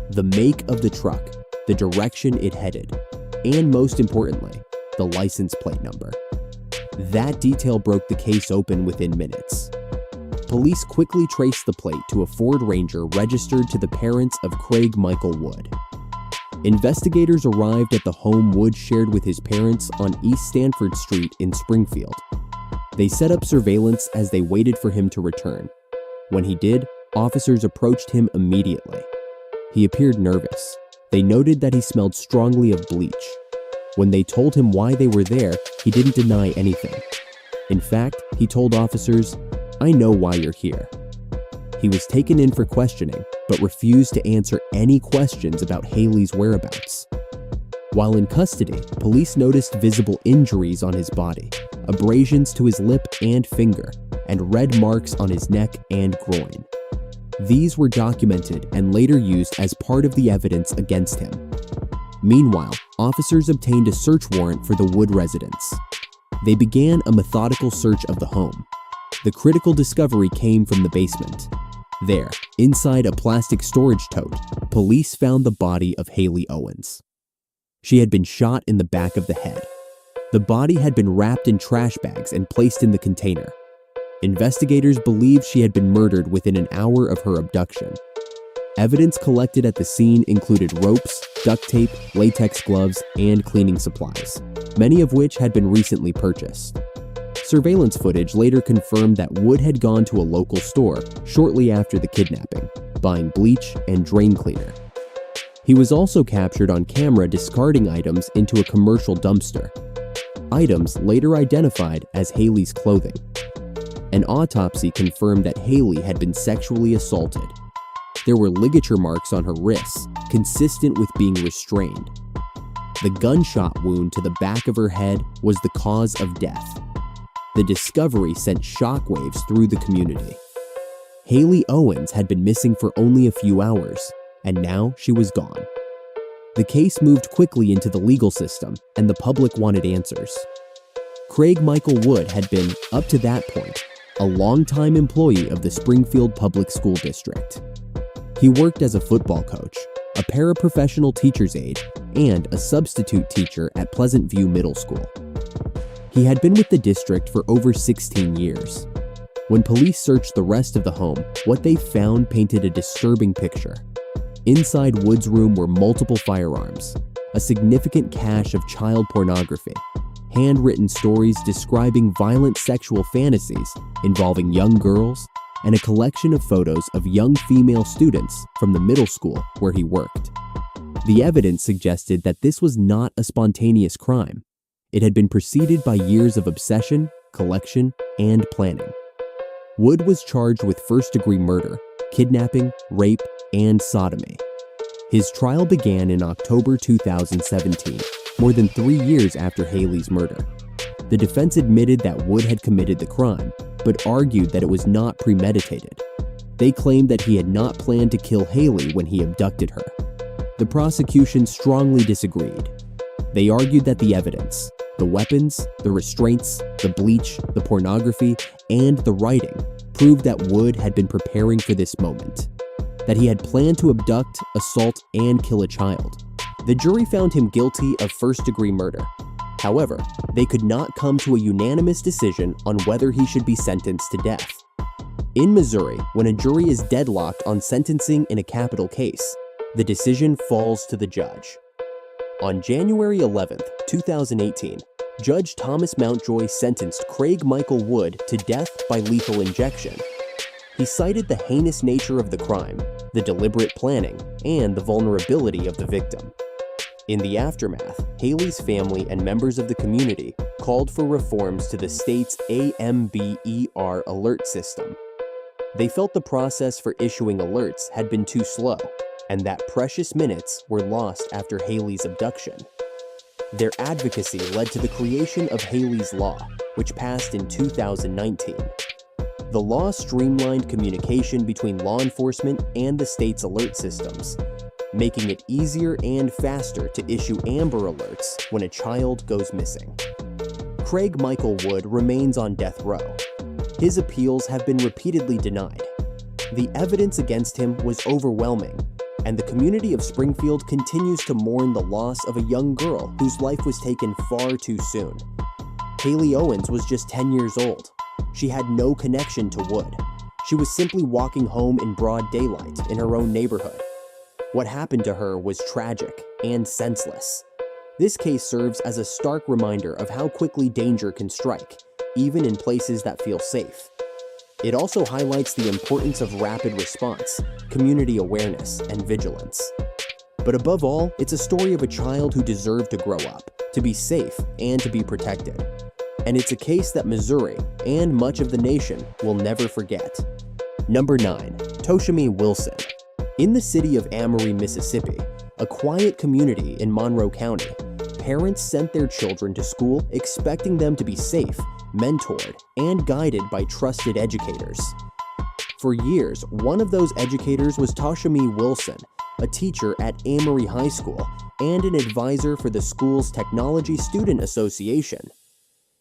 the make of the truck, the direction it headed, and most importantly, the license plate number. That detail broke the case open within minutes. Police quickly traced the plate to a Ford Ranger registered to the parents of Craig Michael Wood. Investigators arrived at the home Wood shared with his parents on East Stanford Street in Springfield. They set up surveillance as they waited for him to return. When he did, officers approached him immediately. He appeared nervous. They noted that he smelled strongly of bleach. When they told him why they were there, he didn't deny anything. In fact, he told officers, "I know why you're here." He was taken in for questioning, but refused to answer any questions about Haley's whereabouts. While in custody, police noticed visible injuries on his body, abrasions to his lip and finger, and red marks on his neck and groin. These were documented and later used as part of the evidence against him. Meanwhile, officers obtained a search warrant for the Wood residence. They began a methodical search of the home. The critical discovery came from the basement. There, inside a plastic storage tote, police found the body of Haley Owens. She had been shot in the back of the head. The body had been wrapped in trash bags and placed in the container. Investigators believed she had been murdered within an hour of her abduction. Evidence collected at the scene included ropes, duct tape, latex gloves, and cleaning supplies, many of which had been recently purchased. Surveillance footage later confirmed that Wood had gone to a local store shortly after the kidnapping, buying bleach and drain cleaner. He was also captured on camera discarding items into a commercial dumpster. Items later identified as Haley's clothing. An autopsy confirmed that Haley had been sexually assaulted. There were ligature marks on her wrists, consistent with being restrained. The gunshot wound to the back of her head was the cause of death. The discovery sent shockwaves through the community. Haley Owens had been missing for only a few hours, and now she was gone. The case moved quickly into the legal system, and the public wanted answers. Craig Michael Wood had been, up to that point, a longtime employee of the Springfield Public School District. He worked as a football coach, a paraprofessional teacher's aide, and a substitute teacher at Pleasant View Middle School. He had been with the district for over 16 years. When police searched the rest of the home, what they found painted a disturbing picture. Inside Wood's room were multiple firearms, a significant cache of child pornography, handwritten stories describing violent sexual fantasies involving young girls, and a collection of photos of young female students from the middle school where he worked. The evidence suggested that this was not a spontaneous crime. It had been preceded by years of obsession, collection, and planning. Wood was charged with first-degree murder, kidnapping, rape, and sodomy. His trial began in October 2017, more than 3 years after Haley's murder. The defense admitted that Wood had committed the crime, but argued that it was not premeditated. They claimed that he had not planned to kill Haley when he abducted her. The prosecution strongly disagreed. They argued that the evidence, the weapons, the restraints, the bleach, the pornography, and the writing proved that Wood had been preparing for this moment, that he had planned to abduct, assault, and kill a child. The jury found him guilty of first-degree murder. However, they could not come to a unanimous decision on whether he should be sentenced to death. In Missouri, when a jury is deadlocked on sentencing in a capital case, the decision falls to the judge. On January 11, 2018, Judge Thomas Mountjoy sentenced Craig Michael Wood to death by lethal injection. He cited the heinous nature of the crime, the deliberate planning, and the vulnerability of the victim. In the aftermath, Haley's family and members of the community called for reforms to the state's AMBER alert system. They felt the process for issuing alerts had been too slow, and that precious minutes were lost after Haley's abduction. Their advocacy led to the creation of Haley's Law, which passed in 2019. The law streamlined communication between law enforcement and the state's alert systems, making it easier and faster to issue Amber Alerts when a child goes missing. Craig Michael Wood remains on death row. His appeals have been repeatedly denied. The evidence against him was overwhelming, and the community of Springfield continues to mourn the loss of a young girl whose life was taken far too soon. Haley Owens was just 10 years old. She had no connection to Wood. She was simply walking home in broad daylight in her own neighborhood. What happened to her was tragic and senseless. This case serves as a stark reminder of how quickly danger can strike, even in places that feel safe. It also highlights the importance of rapid response, community awareness, and vigilance. But above all, it's a story of a child who deserved to grow up, to be safe, and to be protected. And it's a case that Missouri, and much of the nation, will never forget. Number 9. Toshami Wilson. In the city of Amory, Mississippi, a quiet community in Monroe County, parents sent their children to school expecting them to be safe, mentored, and guided by trusted educators. For years, one of those educators was Toshami Wilson, a teacher at Amory High School and an advisor for the school's Technology Student Association.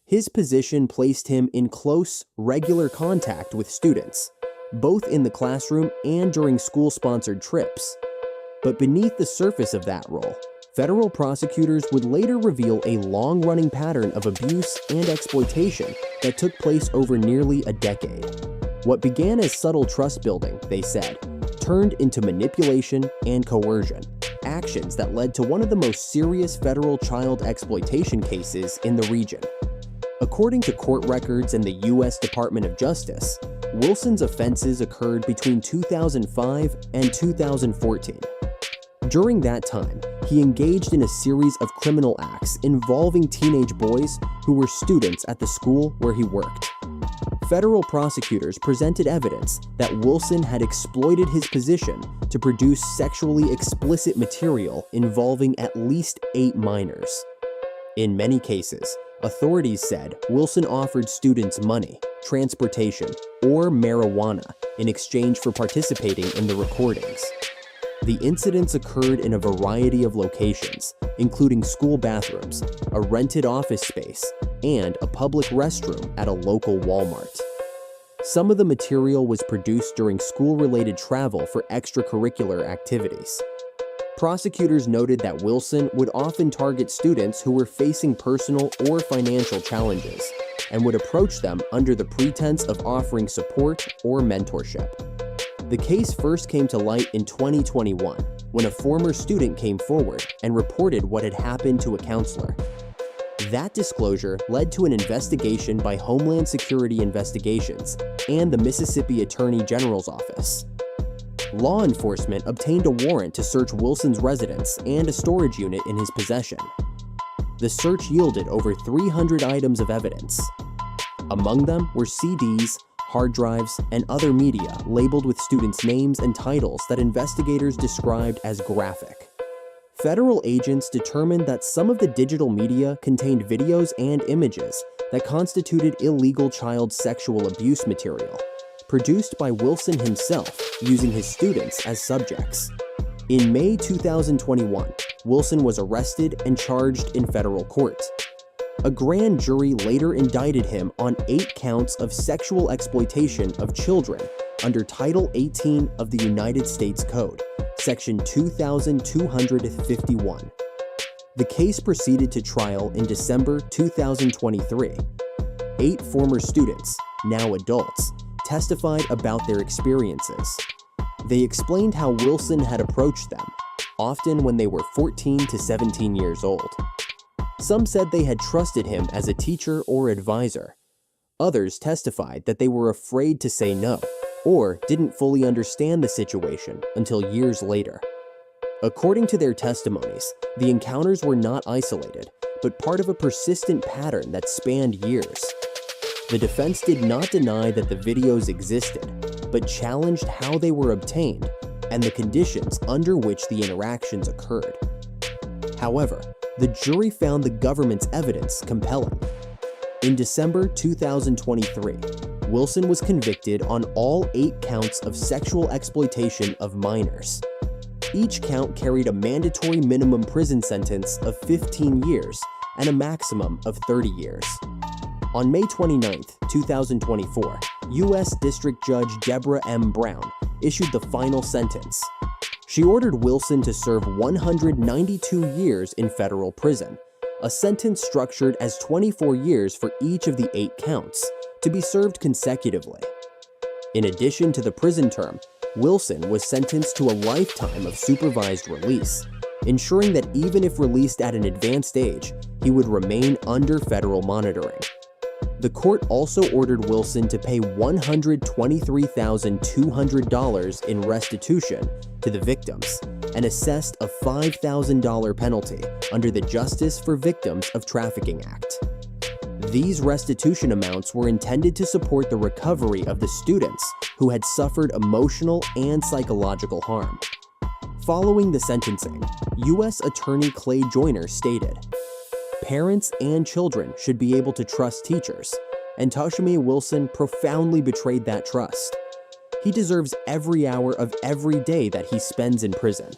His position placed him in close, regular contact with students, both in the classroom and during school-sponsored trips. But beneath the surface of that role, federal prosecutors would later reveal a long-running pattern of abuse and exploitation that took place over nearly a decade. What began as subtle trust building, they said, turned into manipulation and coercion, actions that led to one of the most serious federal child exploitation cases in the region. According to court records and the U.S. Department of Justice, Wilson's offenses occurred between 2005 and 2014. During that time, he engaged in a series of criminal acts involving teenage boys who were students at the school where he worked. Federal prosecutors presented evidence that Wilson had exploited his position to produce sexually explicit material involving at least 8 minors. In many cases, authorities said Wilson offered students money, transportation, or marijuana in exchange for participating in the recordings. The incidents occurred in a variety of locations, including school bathrooms, a rented office space, and a public restroom at a local Walmart. Some of the material was produced during school-related travel for extracurricular activities. Prosecutors noted that Wilson would often target students who were facing personal or financial challenges and would approach them under the pretense of offering support or mentorship. The case first came to light in 2021 when a former student came forward and reported what had happened to a counselor. That disclosure led to an investigation by Homeland Security Investigations and the Mississippi Attorney General's Office. Law enforcement obtained a warrant to search Wilson's residence and a storage unit in his possession. The search yielded over 300 items of evidence. Among them were CDs, hard drives, and other media labeled with students' names and titles that investigators described as graphic. Federal agents determined that some of the digital media contained videos and images that constituted illegal child sexual abuse material, produced by Wilson himself using his students as subjects. In May 2021, Wilson was arrested and charged in federal court. A grand jury later indicted him on 8 counts of sexual exploitation of children under Title 18 of the United States Code, Section 2251. The case proceeded to trial in December 2023. 8 former students, now adults, testified about their experiences. They explained how Wilson had approached them, often when they were 14 to 17 years old. Some said they had trusted him as a teacher or advisor. Others testified that they were afraid to say no, or didn't fully understand the situation until years later. According to their testimonies, the encounters were not isolated, but part of a persistent pattern that spanned years. The defense did not deny that the videos existed, but challenged how they were obtained and the conditions under which the interactions occurred. However, the jury found the government's evidence compelling. In December 2023, Wilson was convicted on all 8 counts of sexual exploitation of minors. Each count carried a mandatory minimum prison sentence of 15 years and a maximum of 30 years. On May 29, 2024, U.S. District Judge Deborah M. Brown issued the final sentence. She ordered Wilson to serve 192 years in federal prison, a sentence structured as 24 years for each of the 8 counts, to be served consecutively. In addition to the prison term, Wilson was sentenced to a lifetime of supervised release, ensuring that even if released at an advanced age, he would remain under federal monitoring. The court also ordered Wilson to pay $123,200 in restitution to the victims and assessed a $5,000 penalty under the Justice for Victims of Trafficking Act. These restitution amounts were intended to support the recovery of the students who had suffered emotional and psychological harm. Following the sentencing, U.S. Attorney Clay Joyner stated, "Parents and children should be able to trust teachers, and Tashmia Wilson profoundly betrayed that trust. He deserves every hour of every day that he spends in prison."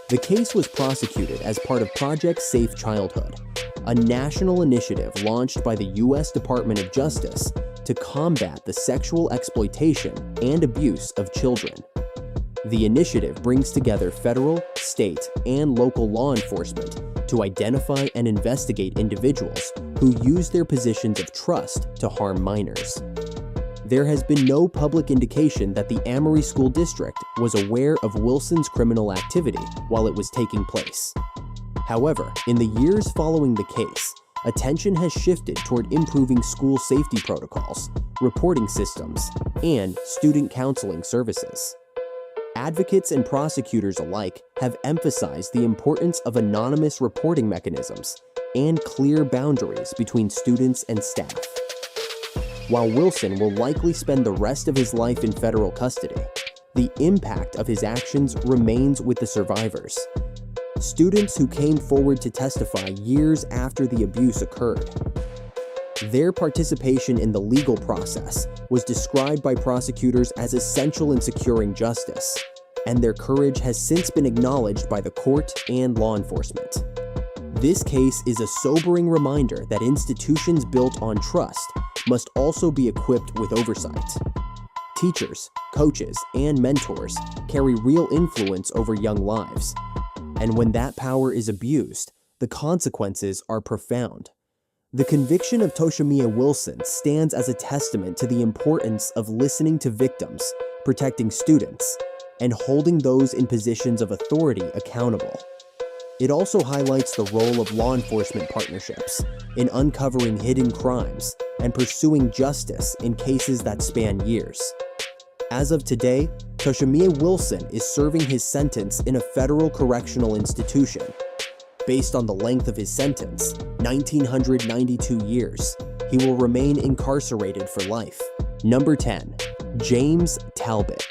The case was prosecuted as part of Project Safe Childhood, a national initiative launched by the U.S. Department of Justice to combat the sexual exploitation and abuse of children. The initiative brings together federal, state, and local law enforcement to identify and investigate individuals who use their positions of trust to harm minors. There has been no public indication that the Amory School District was aware of Wilson's criminal activity while it was taking place. However, in the years following the case, attention has shifted toward improving school safety protocols, reporting systems, and student counseling services. Advocates and prosecutors alike have emphasized the importance of anonymous reporting mechanisms and clear boundaries between students and staff. While Wilson will likely spend the rest of his life in federal custody, the impact of his actions remains with the survivors. Students who came forward to testify years after the abuse occurred. Their participation in the legal process was described by prosecutors as essential in securing justice, and their courage has since been acknowledged by the court and law enforcement. This case is a sobering reminder that institutions built on trust must also be equipped with oversight. Teachers, coaches, and mentors carry real influence over young lives, and when that power is abused, the consequences are profound. The conviction of Toshimiya Wilson stands as a testament to the importance of listening to victims, protecting students, and holding those in positions of authority accountable. It also highlights the role of law enforcement partnerships in uncovering hidden crimes and pursuing justice in cases that span years. As of today, Toshimiya Wilson is serving his sentence in a federal correctional institution. Based on the length of his sentence, 1,992 years, he will remain incarcerated for life. Number 10. James Talbot.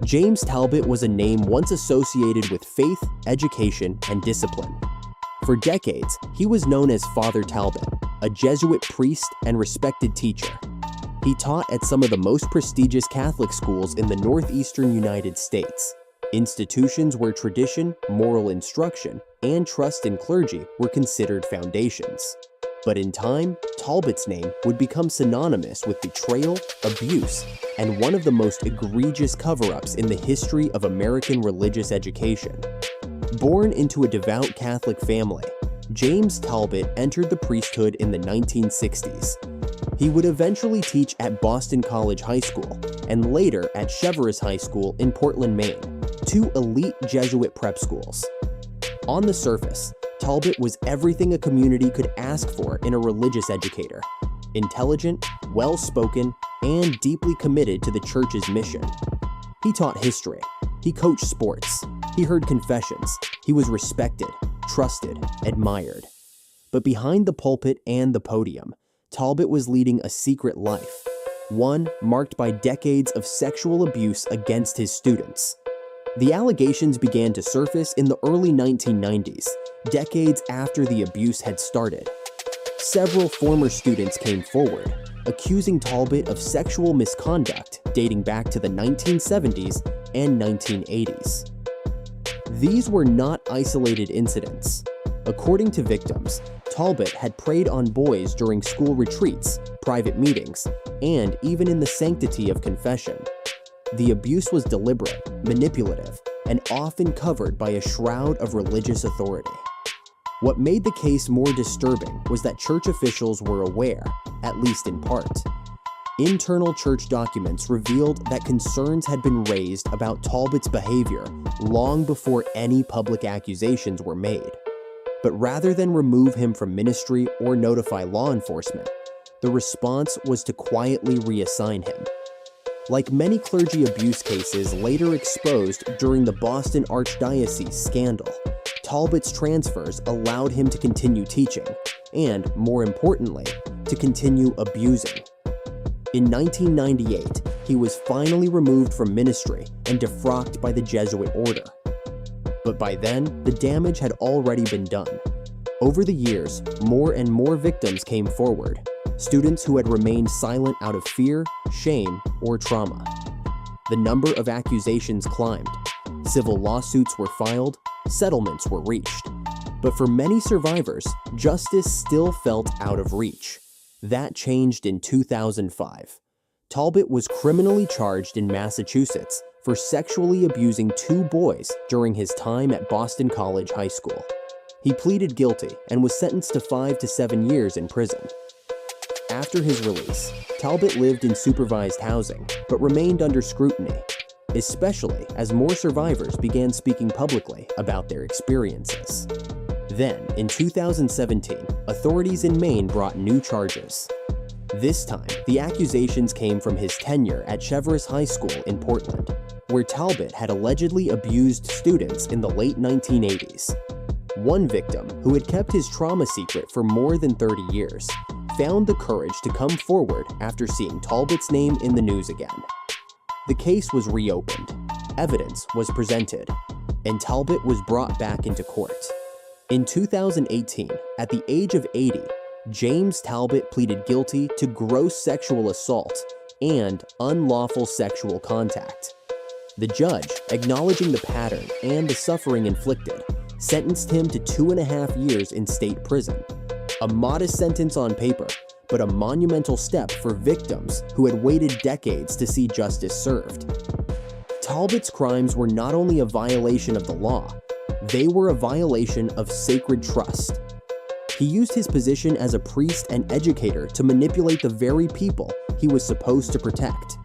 James Talbot was a name once associated with faith, education, and discipline. For decades, he was known as Father Talbot, a Jesuit priest and respected teacher. He taught at some of the most prestigious Catholic schools in the northeastern United States, institutions where tradition, moral instruction, and trust in clergy were considered foundations. But in time, Talbot's name would become synonymous with betrayal, abuse, and one of the most egregious cover-ups in the history of American religious education. Born into a devout Catholic family, James Talbot entered the priesthood in the 1960s. He would eventually teach at Boston College High School and later at Cheverus High School in Portland, Maine, two elite Jesuit prep schools. On the surface, Talbot was everything a community could ask for in a religious educator: intelligent, well-spoken, and deeply committed to the church's mission. He taught history, he coached sports, he heard confessions, he was respected, trusted, admired. But behind the pulpit and the podium, Talbot was leading a secret life, one marked by decades of sexual abuse against his students. The allegations began to surface in the early 1990s, decades after the abuse had started. Several former students came forward, accusing Talbot of sexual misconduct dating back to the 1970s and 1980s. These were not isolated incidents. According to victims, Talbot had preyed on boys during school retreats, private meetings, and even in the sanctity of confession. The abuse was deliberate, manipulative, and often covered by a shroud of religious authority. What made the case more disturbing was that church officials were aware, at least in part. Internal church documents revealed that concerns had been raised about Talbot's behavior long before any public accusations were made. But rather than remove him from ministry or notify law enforcement, the response was to quietly reassign him. Like many clergy abuse cases later exposed during the Boston Archdiocese scandal, Talbot's transfers allowed him to continue teaching and, more importantly, to continue abusing. In 1998, he was finally removed from ministry and defrocked by the Jesuit order. But by then, the damage had already been done. Over the years, more and more victims came forward, students who had remained silent out of fear, shame, or trauma. The number of accusations climbed. Civil lawsuits were filed, settlements were reached. But for many survivors, justice still felt out of reach. That changed in 2005. Talbot was criminally charged in Massachusetts for sexually abusing 2 boys during his time at Boston College High School. He pleaded guilty and was sentenced to 5 to 7 years in prison. After his release, Talbot lived in supervised housing but remained under scrutiny, especially as more survivors began speaking publicly about their experiences. Then, in 2017, authorities in Maine brought new charges. This time, the accusations came from his tenure at Cheverus High School in Portland, where Talbot had allegedly abused students in the late 1980s. One victim, who had kept his trauma secret for more than 30 years, found the courage to come forward after seeing Talbot's name in the news again. The case was reopened, evidence was presented, and Talbot was brought back into court. In 2018, at the age of 80, James Talbot pleaded guilty to gross sexual assault and unlawful sexual contact. The judge, acknowledging the pattern and the suffering inflicted, sentenced him to 2.5 years in state prison. A modest sentence on paper, but a monumental step for victims who had waited decades to see justice served. Talbot's crimes were not only a violation of the law, they were a violation of sacred trust. He used his position as a priest and educator to manipulate the very people he was supposed to protect.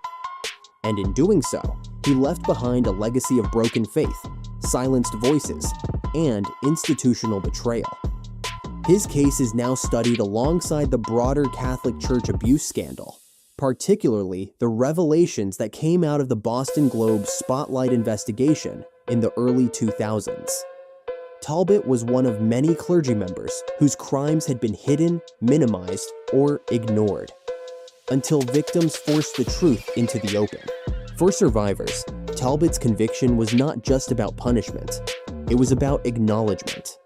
And in doing so, he left behind a legacy of broken faith, silenced voices, and institutional betrayal. His case is now studied alongside the broader Catholic Church abuse scandal, particularly the revelations that came out of the Boston Globe's Spotlight investigation in the early 2000s. Talbot was one of many clergy members whose crimes had been hidden, minimized, or ignored, until victims forced the truth into the open. For survivors, Talbot's conviction was not just about punishment, it was about acknowledgement.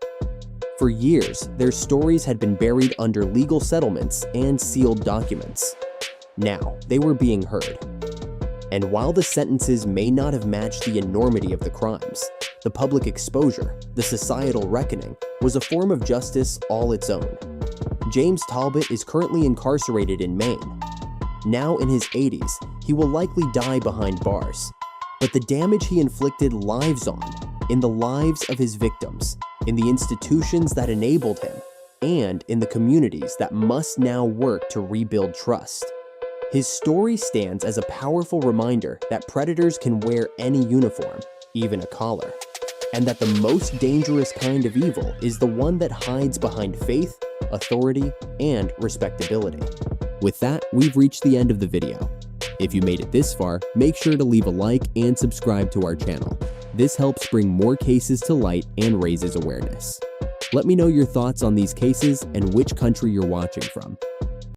For years, their stories had been buried under legal settlements and sealed documents. Now, they were being heard. And while the sentences may not have matched the enormity of the crimes, the public exposure, the societal reckoning, was a form of justice all its own. James Talbot is currently incarcerated in Maine. Now in his 80s, he will likely die behind bars. But the damage he inflicted lives on, in the lives of his victims, in the institutions that enabled him, and in the communities that must now work to rebuild trust. His story stands as a powerful reminder that predators can wear any uniform, even a collar, and that the most dangerous kind of evil is the one that hides behind faith, authority, and respectability. With that, we've reached the end of the video. If you made it this far, make sure to leave a like and subscribe to our channel. This helps bring more cases to light and raises awareness. Let me know your thoughts on these cases and which country you're watching from.